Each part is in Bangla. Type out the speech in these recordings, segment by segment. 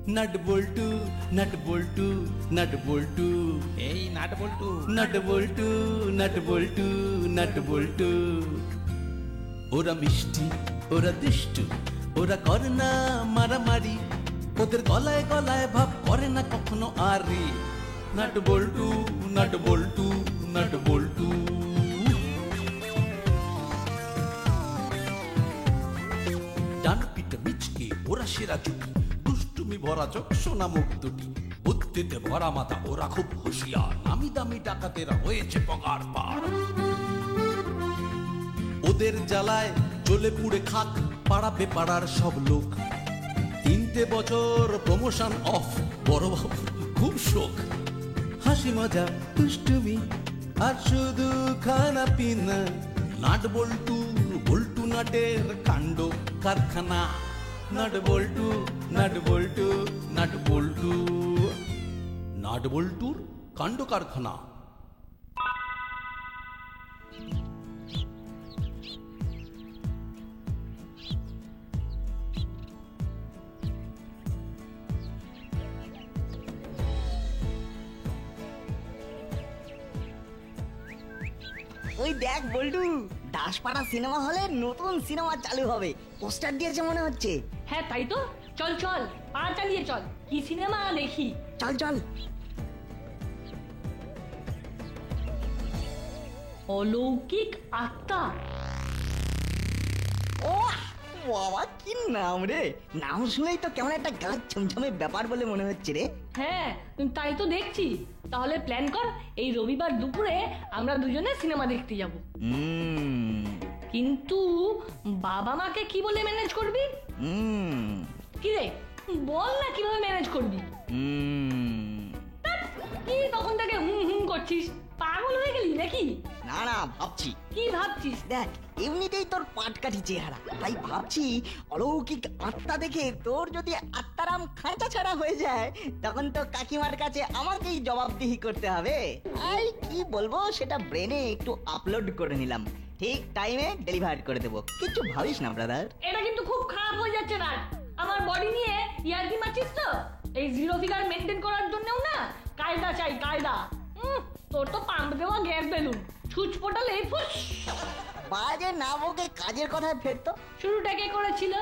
নাট বল্টু নাট বল্টু নাট বল্টু এই নাট বল্টু। নাট বল্টু নাট বল্টু নাট বল্টু। ওরা মিষ্টি, ওরা দুষ্টু, ওরা করে না মারামারি, ওদের গলায় গলায় ভাব করে না কখনো আরে। নাট বল্টু নাট বল্টু নাট বল্টু। ডান পিঠে মিচকে ওরা সেরা চুটি, দুষ্টুমি ভরা চোখ সোনা মুখ দুটি, বুদ্ধিতে ভরা মাথা ওরা খুব হুঁশিয়ার, নামি দামি ডাকাতেরা হয়েছে পগার পার। ওদের জ্বালায় জ্বলে পুড়ে খাক পাড়াবে পাড়ার সব লোক। 3টে বছর প্রমোশন অফ, বড় বাবু খুব শোক। হাসি মজা দুষ্টুমি আর শুধু খানা পিনা, নাট বল্টু বল্টু নাটের কাণ্ড কারখানা। নাট বল্টু নাট বল্টু নাট বল্টু, নাট বল্টুর কাণ্ড কারখানা। ওই দেখ বল্টু, দাসপাড়া সিনেমা হলে নতুন সিনেমা চালু হবে, পোস্টার দিয়েছে মনে হচ্ছে। হ্যাঁ তাই তো, চল চল পা চালিয়ে চল, কি সিনেমা দেখি। চল চল। অলৌকিক আত্মা। ও বাবা, কি নাম রে! নাম শুনেই তো কেমন একটা গা ছমছমে ব্যাপার বলে মনে হচ্ছে রে। হ্যাঁ তাই তো দেখছি। তাহলে প্ল্যান কর, এই রবিবার দুপুরে আমরা দুজনে সিনেমা দেখতে যাব। কিন্তু বাবা মাকে কি বলে ম্যানেজ করবি? কি রে বল না, কিভাবে ম্যানেজ করবি? কি তখন থেকে হুম হুম করছিস, পাগল হয়ে গেলি নাকি? না না, ভাবছি। কি ভাবছিস? দেখ, এমনিতেই তোর পাটকাঠি চেহারা, তাই ভাবছি অলৌকিক আত্মা দেখে তোর যদি আত্মারাম খাঁচা ছাড়া হয়ে যায়, তখন তো কাকিমার কাছে আমাকেই জবাবদিহি করতে হবে। আর কি বলবো সেটা ব্রেনে একটু আপলোড করে নিলাম, ঠিক টাইমে ডেলিভার করে দেবো। কিছু ভাবিস না ব্রাদার। এটা কিন্তু খুব খারাপ হয়ে যাচ্ছে না। আমার বডি নিয়ে ইয়ার্কি মারছিস তো? এই জিরো ফিগার মেনটেন করার জন্যও না কায়দা চাই, কায়দা। তোর তো পাম্প দেওয়া গ্যাস বেলুন, ছুঁচ ফোটালে ফুস। বাজে না বকে কাজের কথায় ফেরতো। শুরুটা কে করেছিল?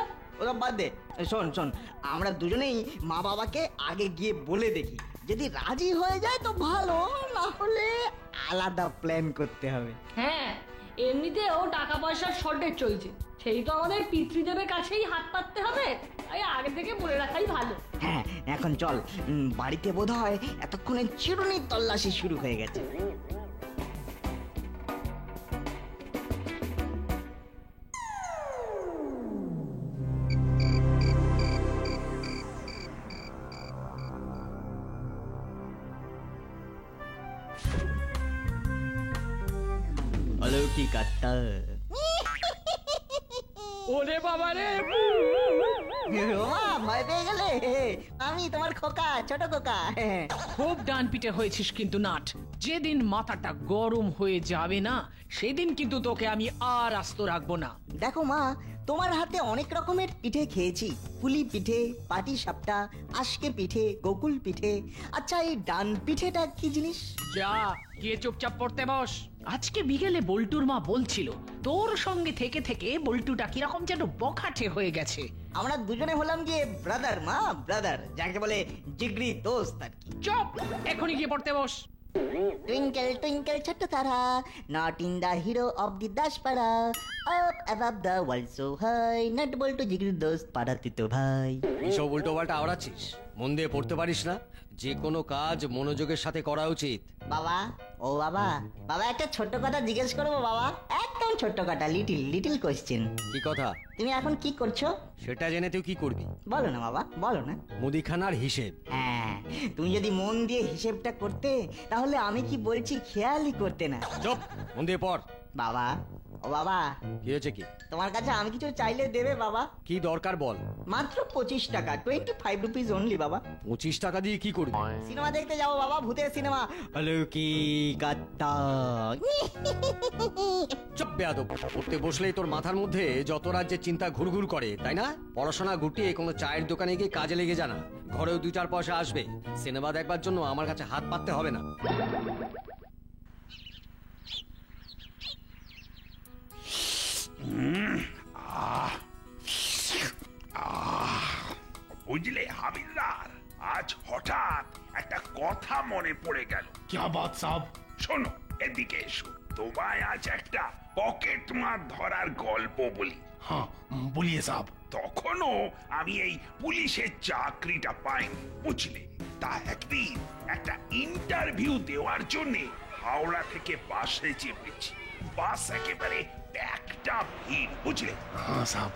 ওরা বাদ দে। শোন শোন, আমরা দুজনেই মা বাবাকে আগে গিয়ে বলে দেখি, যদি রাজি হয়ে যায় তো ভালো, না হলে আলাদা প্ল্যান করতে হবে। হ্যাঁ, এমনিতেও টাকা পয়সার শর্টেজ চলছে, সেই তো আমাদের পিতৃদেবের কাছেই হাত পাততে হবে, তাই আগে থেকে বলে রাখাই ভালো। হ্যাঁ, এখন চল। বাড়িতে বোধহয় এতক্ষণে চিরুনির তল্লাশি শুরু হয়ে গেছে। অলৌকিক আত্মা। ওরে বাবা রে! ভয় পেয়ে গেলে? আমি তোমার খোকা, ছোট খোকা। খুব ডান পিটে হয়েছিস কিন্তু নাট। যেদিন মাথাটা গরম হয়ে যাবে না, সেদিন কিন্তু তোকে আমি আর আস্ত রাখবো না। দেখো মা, তোমার হাতে অনেক রকমের পিঠে খেয়েছি। পুলি পিঠে, পাটি সাপটা, আশকে পিঠে, গোকুল পিঠে। আচ্ছা, এই ডান পিঠেটা কি জিনিস? যা গিয়ে চুপচাপ পড়তে বস। আজকে বিকেলে বল্টুর মা বলছিল তোর সঙ্গে থেকে থেকে বল্টুটা কিরকম যেন বখাটে হয়ে গেছে। আমরা দুজনে হলাম গিয়ে ব্রাদার মা, ব্রাদার, যাকে বলে জিগরি দোস্ত আর কি। চুপ, এখনই গিয়ে পড়তে বস। টুইঙ্কেল টুইঙ্কেল ছোট্ট তারা, not in the hero of the Daspara, up above the world so high, not Boltu জিগরি দোস্ত পাড়াতে তো ভাই। এসব উল্টো পাল্টা আওড়াচ্ছিস, মন দিয়ে পড়তে পারিস না? যে কোনো কাজ মনোযোগের সাথে করা উচিত। বাবা, ও বাবা, বাবা একটা ছোট্ট কথা জিজ্ঞেস করবো বাবা? একদম ছোট্ট কথা, লিটিল লিটিল কোশ্চেন। কি কথা? তুমি এখন কি করছো? সেটা জেনে তুই কি করবি? বলো না বাবা, বলো না। মুদিখানার হিসেব। হ্যাঁ, তুমি যদি মন দিয়ে হিসেবটা করতে, তাহলে আমি কি বলছি খেয়ালই করতে না। চুপ, মন দিয়ে পড়। বাবা, ও বাবা, কি হয়েছে কি? তোমার কাছে আমি কিছু চাইলে দেবে বাবা? কি দরকার বল। মাত্র 25 টাকা, 25 রুপিস অনলি বাবা। 25 টাকা দিয়ে কি করবি? সিনেমা দেখতে যাবো বাবা, ভূতের সিনেমা। হ্যালো কি গাত্তা। চুপ বেয়াদব। পড়তে বসলেই তোর মাথার মধ্যে যত রাজ্যের চিন্তা ঘুরঘুর করে, তাই না? পড়াশোনা গুটিয়ে কোনো চায়ের দোকানে গিয়ে কাজে লেগে জানা, ঘরেও 2-4 পয়সা আসবে। সিনেমা দেখবার জন্য আমার কাছে হাত পাততে হবে না। বুঝলে হাবিলদার, আজ হঠাৎ একটা কথা মনে পড়ে গেল। क्या बात साहब? শোনো, এদিকে এসো। তোমায় আজ একটা পকেট মার ধরার গল্প বলি। हाँ बोलिए साहब। তখনও আমি এই পুলিশের চাকরিটা পাইনি, বুঝলে। তা একদিন একটা ইন্টারভিউ দেওয়ার জন্য হাওড়া থেকে বাসে চেপেছি। বাস একেবারে একটা ভিড়, বুঝলে। हाँ साहब,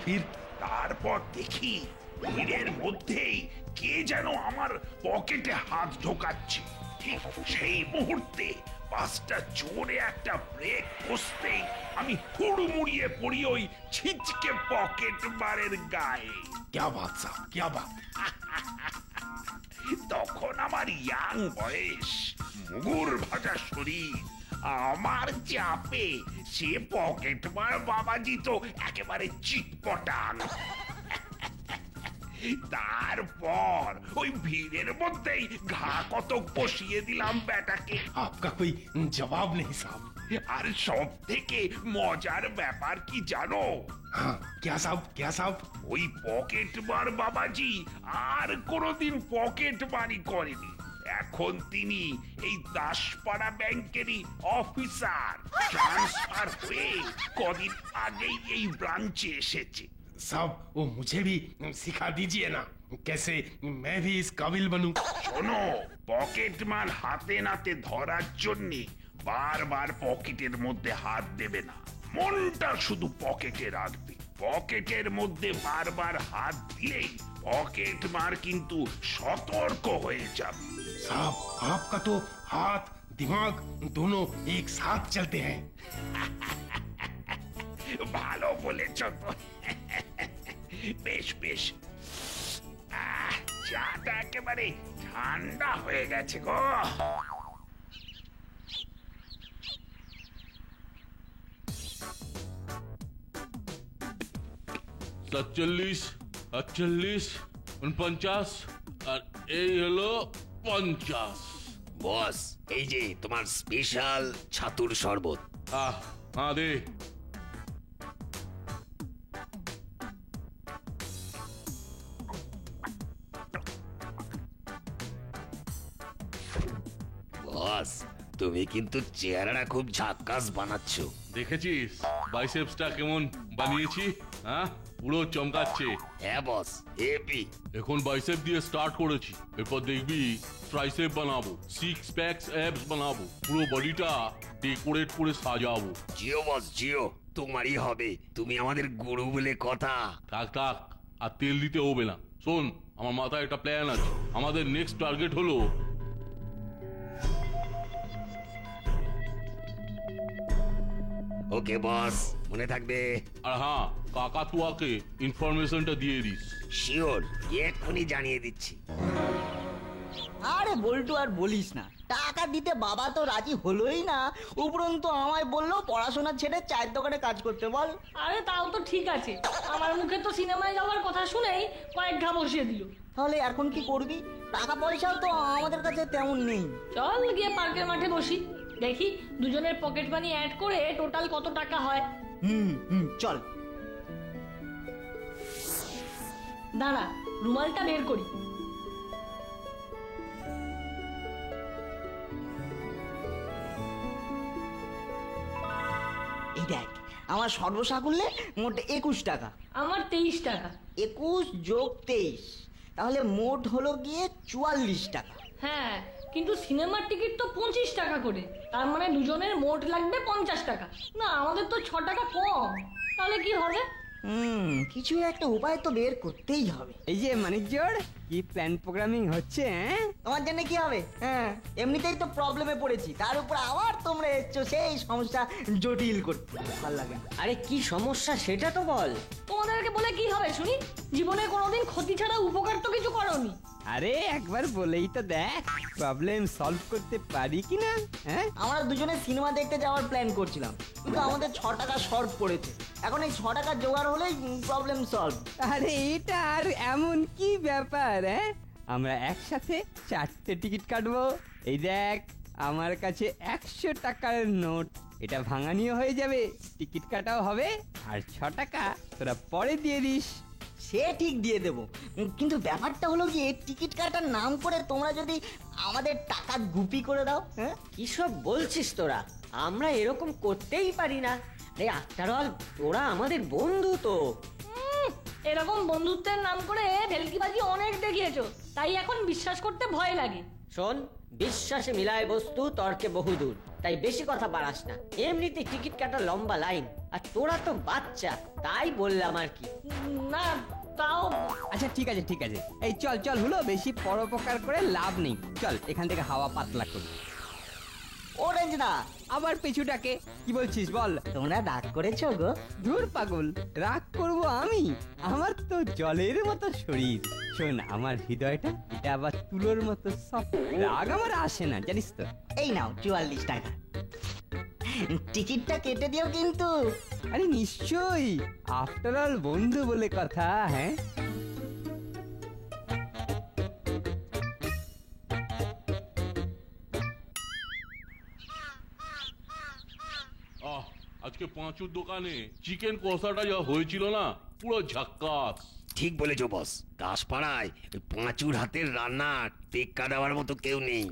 फिर? তারপর দেখি ভিড়ের মধ্যেই কে যেন আমার পকেটে হাত ঢোকাচ্ছে। ঠিক সেই মুহূর্তে বাসটা জোরে একটা ব্রেক কষতেই আমি হুড়মুড়িয়ে পড়ি ওই ছিচকে পকেট মারের গায়ে। क्या बात साहब, क्या बात? তখন আমার ইয়াং বয়স, মুগুর ভাজা শরীর, আমার চাপে সে পকেট মার বাবাজি তো একেবারে চিটপটাং। তারপর ওই ভিড়ের মধ্যেই ঘা কত বসিয়ে দিলাম বেটাকে। आपका कोई जवाब नहीं साहब। আর সব থেকে মজার ব্যাপার কি জানো? हाँ क्या साहब, क्या साहब? ওই পকেট মার বাবাজি আর কোনোদিন পকেট মারি করেনি। এখন তিনি এই দাসপাড়া ব্যাংকেরই অফিসার। ট্রান্সফার হয়ে কদিন আগেই এই ব্রাঞ্চে এসেছে। साहब वो मुझे भी सिखा दीजिए ना, कैसे मैं भी इस काबिल बनूं। শোনো, পকেট মার হাতে নাতে ধরার জন্যে বারবার পকেটের মধ্যে হাত দেবে না, মনটা শুধু পকেটে রাখবে। পকেটের মধ্যে বারবার হাত দিলেই পকেট মার কিন্তু সতর্ক হয়ে যাবে। साहब आपका तो हाथ दिमाग दोनों एक साथ चलते हैं। ভালো বলেছ তো। বেশ বেশ, চাটা একেবারে ঠান্ডা হয়ে গেছে গো। 47, 48, 49 আর এই হলো 50। বস, এই যে তোমার স্পেশাল ছাতুর শরবত। দে। বস, তুমি কিন্তু চেহারাটা খুব ঝাক্কাস বানাচ্ছ। দেখেছিস বাইসেপসটা কেমন বানিয়েছি? হ্যাঁ, পুরো চমকাচ্ছে। হ্যাঁ বস, হেভি। এখন বাইসেপ দিয়ে স্টার্ট করেছি, এরপর দেখবি ট্রাইসেপ বানাবো, 6 প্যাকস অ্যাবস বানাবো, পুরো বডিটা ডেকোরেট করে সাজাবো। জিও বস জিও, তোমারই হবে, তুমি আমাদের গুরু বলে কথা। থাক থাক, আর তেল দিতে হবে না। শোন, আমার মাথায় একটা প্ল্যান আছে। আমাদের নেক্সট টার্গেট হলো ওকে বস, মনে থাকবে। আর হ্যাঁ, কাকাতুয়াকে ইনফরমেশনটা দিয়ে দিস। শিওর, এক্ষুনি জানিয়ে দিচ্ছি। আরে বল্টু আর বলিস না, টাকা দিতে বাবা তো রাজি হলোই না, উপরন্তু আমায় বললো পড়াশোনা ছেড়ে চায়ের দোকানে কাজ করতে বল। আরে তাও তো ঠিক আছে, আমার মুখে তো সিনেমায় যাওয়ার কথা শুনেই কয়েক ঘা বসিয়ে দিল। তাহলে এখন কি করবি? টাকা পয়সাও তো আমাদের কাছে তেমন নেই। চল গিয়ে পার্কের মাঠে বসি, দেখি দুজনের পকেট মানি অ্যাড করে টোটাল কত টাকা হয়। চল। দাঁড়া, রুমালটা বের করি। এই দেখ, আমার সর্বসাকুল্যে মোট 21 টাকা। আমার 23 টাকা। 21 যোগ 23, তাহলে মোট হলো গিয়ে 44 টাকা। হ্যাঁ, কিন্তু সিনেমার টিকিট তো 25 টাকা করে, তার মানে দুজনের মোট লাগবে 50 টাকা। না, আমাদের তো 6 টাকা কম, তাহলে কি হবে? কিছু একটা উপায় তো বের করতেই হবে। এই যে মানিকজোর কি প্ল্যান প্রোগ্রামিং হচ্ছে হ্যাঁ? তোমার জন্য কি হবে? হ্যাঁ, এমনিতেই তো প্রবলেমে পড়েছি, তার উপর আবার তোমরা এসছো সেই সমস্যা জটিল করতে। ভালো লাগে না। আরে কি সমস্যা সেটা তো বল। তোমাদেরকে বলে কি হবে শুনি? জীবনে কোনোদিন ক্ষতি ছাড়া উপকার তো কিছু করোনি। আরে একবার বলেই তো দেখ প্রবলেম সলভ করতে পারি কিনা। হ্যাঁ, আমরা দুজনে সিনেমা দেখতে যাওয়ার প্ল্যান করছিলাম, কিন্তু আমাদের 6 টাকা শর্ট পড়েছে। এখন এই 6 টাকা জোগাড় হলেই প্রবলেম সলভ। আরে এটা আর এমন কি ব্যাপার হ্যাঁ? আমরা একসাথে 4টে টিকিট কাটবো। এই দেখ আমার কাছে 100 টাকার নোট, এটা ভাঙানিও হয়ে যাবে, টিকিট কাটাও হবে, আর 6 টাকা তোরা পরে দিয়ে দিস। সে ঠিক দিয়ে দেবো, কিন্তু ব্যাপারটা হলো কি, টিকিট কাটার নাম করে তোমরা যদি আমাদের টাকা গুপি করে দাও। হ্যাঁ, কি সব বলছিস তোরা? আমরা এরকম করতেই পারি না। আরে আফটার অল তোরা আমাদের বন্ধু তো। এরকম বন্ধুত্বের নাম করে ভেলকিবাজি অনেক দেখিয়েছো, তাই এখন বিশ্বাস করতে ভয় লাগে। শোন, বিশ্বাসে মিলায় বস্তু, তর্কে বহুদূর, তাই বেশি কথা বাড়াস না। এমনিতে টিকিট কাটা লম্বা লাইন, আর তোরা তো বাচ্চা, তাই বললাম আর কি। না তাও আচ্ছা ঠিক আছে ঠিক আছে, এই চল চল হলো, বেশি পরোপকার করে লাভ নেই, চল এখান থেকে হাওয়া পাতলা করি। অরেঞ্জ না, আবার পিছুটাকে কি বলছিস বল? তোমরা রাগ করেছো গো? ধুর পাগল, রাগ করব আমি? আমার তো জলের মতো শরীর। শোন, আমার হৃদয়টা এটা আবার তুলোর মতো সফট, রাগ আমার আসে না জানিস তো। এই নাও 44 টাকা, টিকিটটা কেটে দিও কিন্তু। আরে নিশ্চয়ই, আফটার অল বন্ধু বলে কথা। হ্যাঁ, আজকে পাঁচুর দোকানে চিকেন কষাটা যা হয়েছিল না, পুরো ঝাক্কাস। ঠিক বলেছো বস, দাসপাড়ায় ওই পাঁচুর হাতের রান্না টেক্কা দেওয়ার মতো কেউ নেই।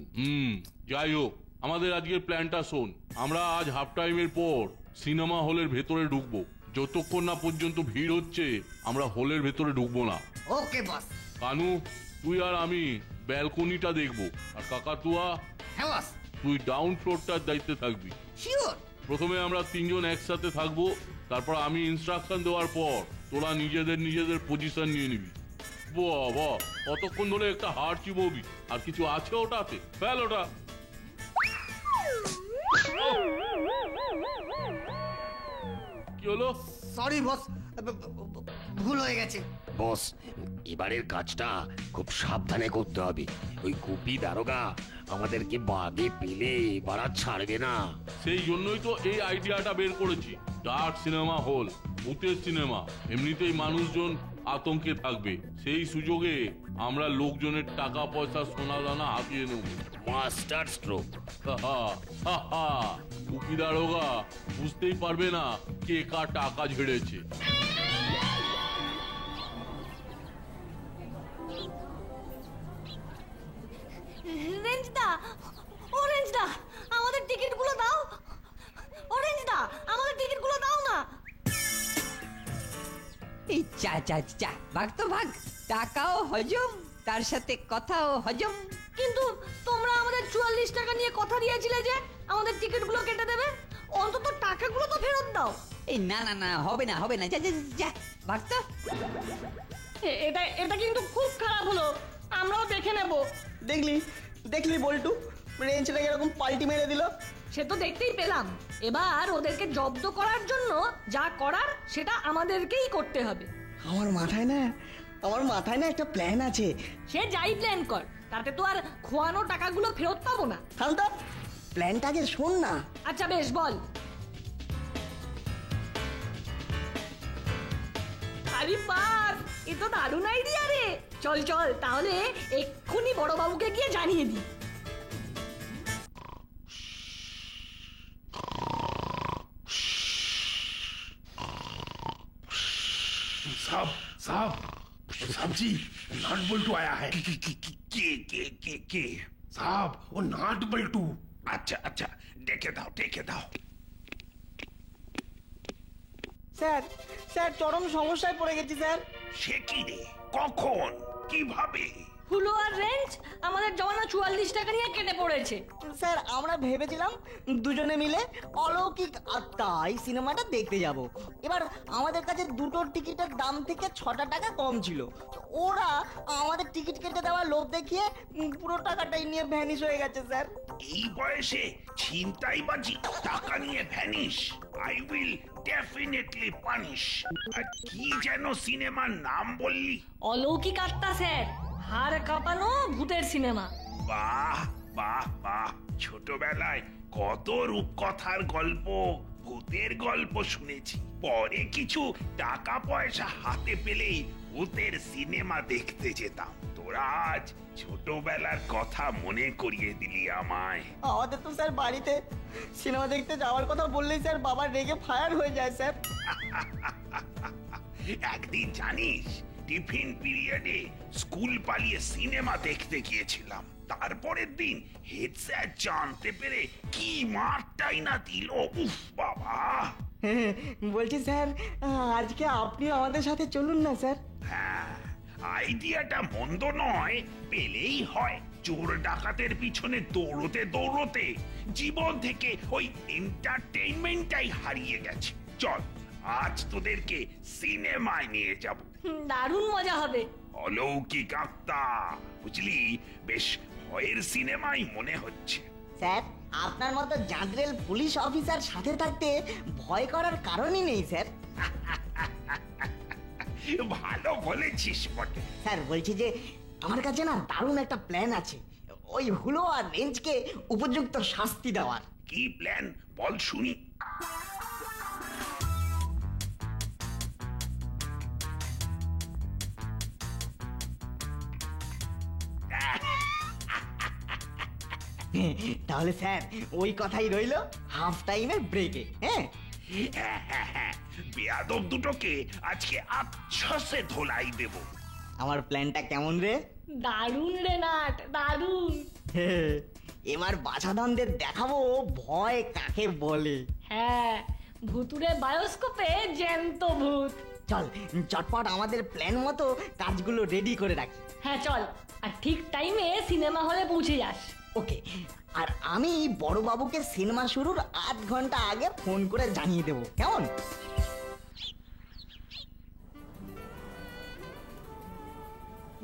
যাই হোক, আমাদের আজকের প্ল্যানটা শোন। আমরা আজ হাফ টাইমের পর সিনেমা হলের ভেতরে ঢুকবো। যতক্ষণ না পর্যন্ত ভিড় হচ্ছে আমরা হলের ভেতরে ঢুকবো না। ওকে বস। কানু, তুই আর আমি ব্যালকনিটা দেখবো, আর কাকাতুয়া হ্যাঁ বস। তুই ডাউন ফ্লোরটার দায়িত্বে থাকবি। শিওর। প্রথমে আমরা 3 জন একসাথে থাকবো, তারপর আমি ইনস্ট্রাকশন দেওয়ার পর তোরা নিজেদের পজিশন নিয়ে নিবি। বাবা, কতক্ষণ ধরে একটা হাড় চিববি? আর কিছু আছে ওটাতে? ফেল ওটা। কি হলো? সরি বস, ভুল হয়ে গেছে। বস, এবারের কাজটা খুব সাবধানে করতে হবে। ওই গুপি দারোগা আমাদেরকে বাগে পেলে বাড়া ছাড়বে না। সেই জন্যই তো এই আইডিয়াটা বের করেছি, ডার্ক সিনেমা হল, ভূতের সিনেমা। এমনিতেই মানুষজন আতঙ্কে থাকবে, সেই সুযোগে আমরা লোকজনের টাকা পয়সা সোনা দানা হাতিয়ে নেব। Master stroke. গুপি দারোগা বুঝতেই পারবে না কে কার টাকা ঝেড়েছে। রেঞ্জদা, অরেঞ্জদা, আমাদের টিকিটগুলো দাও। অরেঞ্জদা, আমাদের টিকিটগুলো দাও না। এই চা চা চা, ভাগ তো ভাগ, টাকাও হজম, তার সাথে কথাও হজম। কিন্তু তোমরা আমাদের 44 টাকা নিয়ে কথা দিয়েছিলে যে আমাদের টিকিটগুলো কেটে দেবে, অন্তত টাকাগুলো তো ফেরত দাও। এই না না না, হবে না হবে না, যা যা যা, ভাগ তো। এটা এটা কিন্তু খুব খারাপ হলো, আমরাও দেখে নেব। দেখলি বল্টু, রেঞ্জটাকে এরকম পাল্টি মেরে দিল। সে তো দেখতেই পেলাম। এবার ওদেরকে জব্দ করার জন্য যা করার সেটা আমাদেরকেই করতে হবে। আমার মাথায় না একটা প্ল্যান আছে। সে যাই প্ল্যান কর, তাতে তো আর খোয়ানো টাকাগুলো ফেরত পাবো না। তাহলে প্ল্যানটাকে শোন না। আচ্ছা বেশ, বল। আরে বাস, এ তো দারুণ আইডিয়া রে। চল চল, তাহলে এক্ষুনি বড়বাবুকে গিয়ে জানিয়ে দিই। साहब साहब साहब जी, नाट बल्टू आया है। কে? साहब वो नाट बल्टू। আচ্ছা আচ্ছা, ডেকে দাও। স্যার চরম সমস্যায় পড়ে গেছি স্যার। সে কি রে? কখন? কিভাবে? হুলো আর রেঞ্জ আমাদের জমানো 44 টাকা নিয়ে কেটে পড়েছে। স্যার আমরা ভেবেছিলাম দুজনে মিলে অলৌকিক আত্মা এই সিনেমাটা দেখতে যাব। এবার আমাদের কাছে দুটো টিকিটের দাম থেকে 6টা টাকা কম ছিল। ওরা আমাদের টিকিট কেটে দেওয়ার লোভ দেখিয়ে পুরো টাকাটাই নিয়ে ভ্যানিশ হয়ে গেছে স্যার। এই বয়সে ছিনতাইবাজি, টাকা নিয়ে vanish, I will definitely punish. আর কি যেন সিনেমার নাম বললি? অলৌকিক আত্মা স্যার, হাড় কাঁপানো ভূতের সিনেমা। বাহ বাহ বাহ, ছোটবেলায় কত রূপকথার গল্প, ভূতের গল্প শুনেছি। পরে কিছু টাকা পয়সা হাতে পেলেই ভূতের সিনেমা দেখতে যেতাম। তোরা আজ ছোটবেলার কথা মনে করিয়ে দিলি আমায়। আমাদের তো স্যার বাড়িতে সিনেমা দেখতে যাওয়ার কথা বললেই স্যার বাবা রেগে ফায়ার হয়ে যায় স্যার। একদিন জানিস, টিফিন পিরিয়ডে স্কুল পালিয়ে সিনেমা দেখতে গিয়েছিলাম। তারপরের দিন হেড স্যার জানতে পেরে কি মারটাই না দিল। উফ বাবা। বলছি স্যার, আজকে আপনি আমাদের সাথে চলুন না স্যার। হ্যাঁ, আইডিয়াটা মন্দ নয়, পেলেই হয়। চোর ডাকাতের পিছনে দৌড়তে দৌড়তে জীবন থেকে ওই এন্টারটেইনমেন্টটাই হারিয়ে গেছে। চল, আজ তোদেরকে সিনেমায় নিয়ে যাব। দারুণ মজা হবে। অলৌকিক আত্মা, বুঝলি, বেশ ভয়ের সিনেমাই মনে হচ্ছে। স্যার আপনার মতো জাঁদরেল পুলিশ অফিসার সাথে থাকতে ভয় করার কারণই নেই স্যার। ভালো বলেছিস বটে। স্যার বলছি যে আমার কাছে না দারুণ একটা প্ল্যান আছে, ওই হুলো আর রেঞ্জকে উপযুক্ত শাস্তি দেওয়ার। কি প্ল্যান বল শুনি। তাহলে স্যার ওই কথাই রইলো, হাফ টাইমের ব্রেকে। হ্যাঁ বেয়াদব দুটোকে আজকে আচ্ছাসে ধোলাই দেব। আমার প্ল্যানটা কেমন রে? দারুণ রে নাট, দারুণ। এবার বাছাধনদের দেখাবো ভয় কাকে বলে। হ্যাঁ, ভুতুরে বায়োস্কোপে জ্যান্ত ভূত। চল চটপট আমাদের প্ল্যান মতো কাজগুলো রেডি করে রাখি। হ্যাঁ চল, আর ঠিক টাইমে সিনেমা হলে পৌঁছে যাস। ওকে, আর আমি বড়বাবুকে সিনেমা শুরুর 8 ঘন্টা আগে ফোন করে জানিয়ে দেবো, কেমন?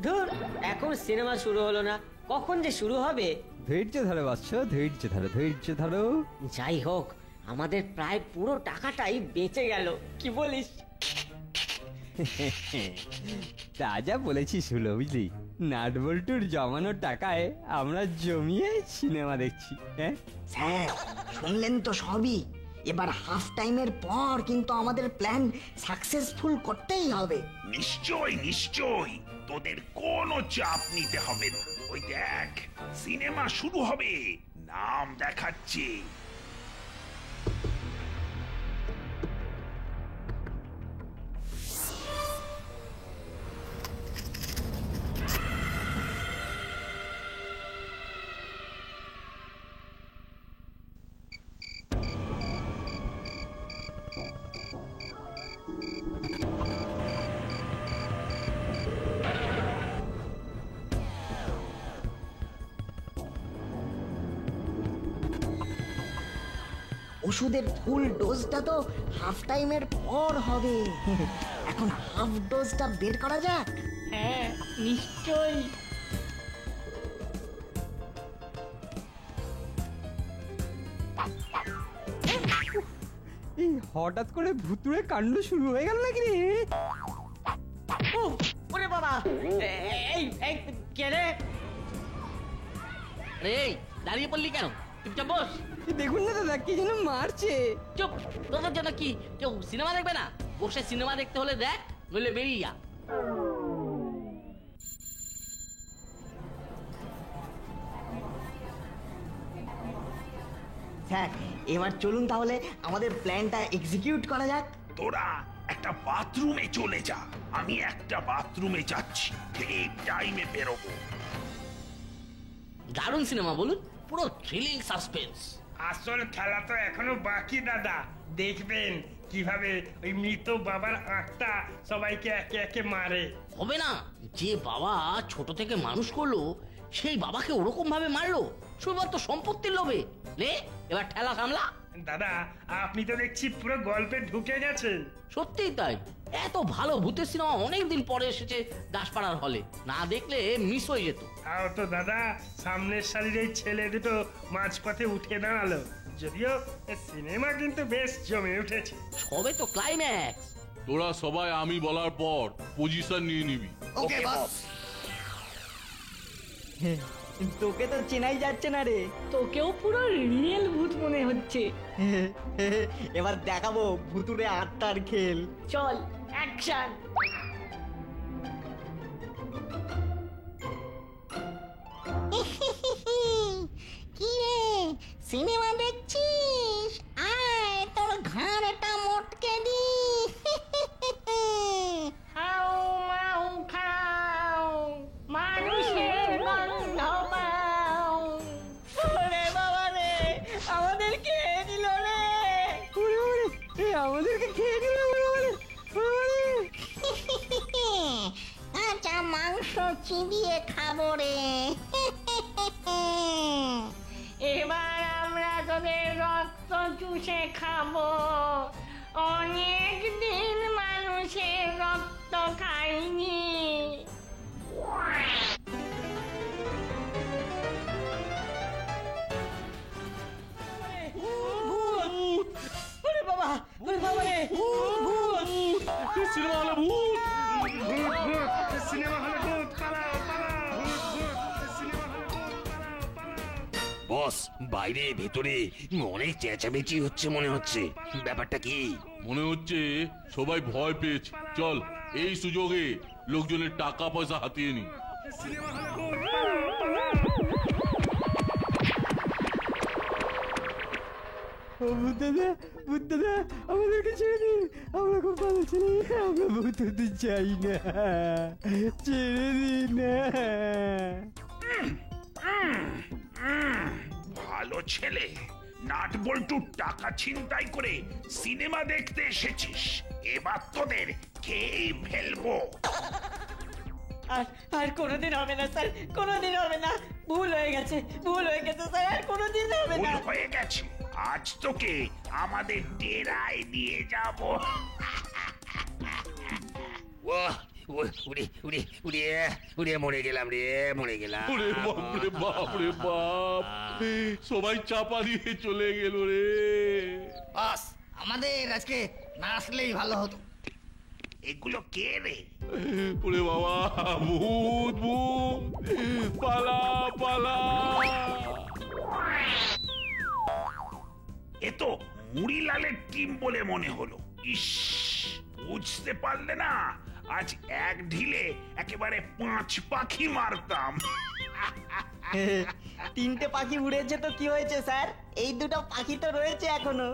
ধুর, এখন সিনেমা শুরু হলো না, কখন যে শুরু হবে। ধৈর্য ধরো বৎস, ধৈর্য ধরো, ধৈর্য ধরো। যাই হোক, আমাদের প্রায় পুরো টাকাটাই বেঁচে গেল, কি বলিস? তা যা বলেছিস হলো, বুঝলি, নাটবল্টুর জমানো টাকায় আমরা জমিয়ে সিনেমা দেখছি। হ্যাঁ স্যার শুনলেন তো সবই। এবার হাফ টাইমের পর কিন্তু আমাদের প্ল্যান সাকসেসফুল করতেই হবে। নিশ্চয় নিশ্চয়, তোদের কোনো চাপ নিতে হবে না। ওই দেখ, সিনেমা শুরু হবে, নাম দেখাচ্ছে। ওষুধের ফুল ডোজটা তো হাফ টাইমের পর হবে। এখন হাফ ডোজটা বের করা যাক। হ্যাঁ নিশ্চয়ই। এই হঠাৎ করে ভুতুড়ে কাণ্ড শুরু হয়ে গেল নাকি রে? ওরে বাবা, এই এই কে রে? এই দাঁড়িয়ে পড়লি কেন? চুপচাপ বস। দেখুন না দাদা, কি যেন মারছে। চুপ, তোদের জন্য কি কেউ সিনেমা দেখবে না? বসে সিনেমা দেখতে হলে দেখ, নইলে বেরিয়ে যা। স্যার এবার চলুন তাহলে আমাদের প্ল্যানটা এক্সিকিউট করা যাক। তোরা একটা বাথরুমে চলে যা, আমি একটা বাথরুমে যাচ্ছি, ঠিক টাইমে বেরোবো। দারুণ সিনেমা বলুন, পুরো থ্রিলিং সাসপেন্স। আসল খেলা তো এখনো বাকি দাদা, দেখবেন কিভাবে ওই মৃত বাবার আত্মা সবাইকে একে একে মারে। হবে না, যে বাবা ছোট থেকে মানুষ করলো সেই বাবাকে ওরকম ভাবে মারলো শুধুমাত্র সম্পত্তির লোভে। নে এবার ঠেলা সামলা। দাদা আপনি তো দেখছি পুরো গল্পে ঢুকে গেছেন। সত্যিই তাই, এত ভালো ভূতের সিনেমা অনেকদিন পরে এসেছে দাসপাড়ার হলে, না দেখলে মিস হয়ে যেত। তাও তো দাদা সামনের সারির এই ছেলে দুটো মাঝপথে উঠে দাঁড়ালো, যদিও সিনেমা কিন্তু বেশ জমে উঠেছে। সবে তো ক্লাইম্যাক্স। তোরা সবাই আমি বলার পর পজিশন নিয়ে নিবি। ওকে বস। তোকে তো চেনাই যাচ্ছে না রে। তোকেও পুরো রিয়েল ভূত মনে হচ্ছে। এবার দেখাবো ভুতুরে আত্মার খেল। চল অ্যাকশন। কি রে সিনেমা দেখছিস? আয় তোর ঘাড়টা মটকে দি। খাও মাও খাও, মানুষের গন্ধ পাও। ওরে বাবা রে, আমাদের খেয়ে নিল রে। আমাদেরকে খেয়ে নিল। আচ্ছা মাংস চিবিয়ে খাবো রে। এবার আমরা তোদের রক্ত চুষে খাবো। অনেক দিন মানুষের রক্ত খাইনি। ওরে বাবা, ওরে বাবা রে, সিনেমা হলে ভূত। সিনেমা হলে ভূত, পালাও পালাও। সিনেমা হলে ভূত, পালাও পালাও। বস, বাইরে ভেতরে অনেক চেঁচামেচি হচ্ছে মনে হচ্ছে, ব্যাপারটা কি? মনে হচ্ছে সবাই ভয় পেয়েছে। চল এই সুযোগে লোকজনের টাকা পয়সা হাতিয়ে নি। সিনেমা হলে ভূত, পালাও পালাও। ভূত দাদা আমাদেরকে ছেড়ে দিন, আমরা খুব ভালো ছেলে, আমরা ভূত হতে চাই না, ছেড়ে দিন। ভালো ছেলে, নাট বল্টুর টাকা ছিনতাই করে সিনেমা দেখতে এসেছিস, এবার তোদের খেয়েই ফেলবো। আর কোনোদিন হবে না স্যার, কোনোদিন হবে না। ভুল হয়ে গেছে, ভুল হয়ে গেছে স্যার, আর কোনোদিন হবে ভুল না। হয়ে গেছে, আজ তোকে আমাদের ডেরায় নিয়ে যাব। উড়ে মরে গেলাম রে, মরে গেলাম। ওরে বাপ রে বাপ রে বাপ, সবাই চাপা দিয়ে চলে গেল রে। বস, আমাদের আজকে না আসলেই ভালো হতো। এগুলো কে রে? ওরে বাবা, ভূত ভূত, পালা পালা। এ তো মুড়িলালের টিম বলে মনে হলো। ইস, বুঝতে পারলে না, আজ এক ঢিলে একেবারে 5 পাখি মারতাম। তিনটে পাখি উড়েছে তো কি হয়েছে স্যার, এই দুটো পাখি তো রয়েছে এখনো।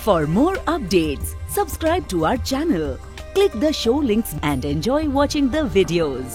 For more updates, subscribe to our channel, click the show links and enjoy watching the videos.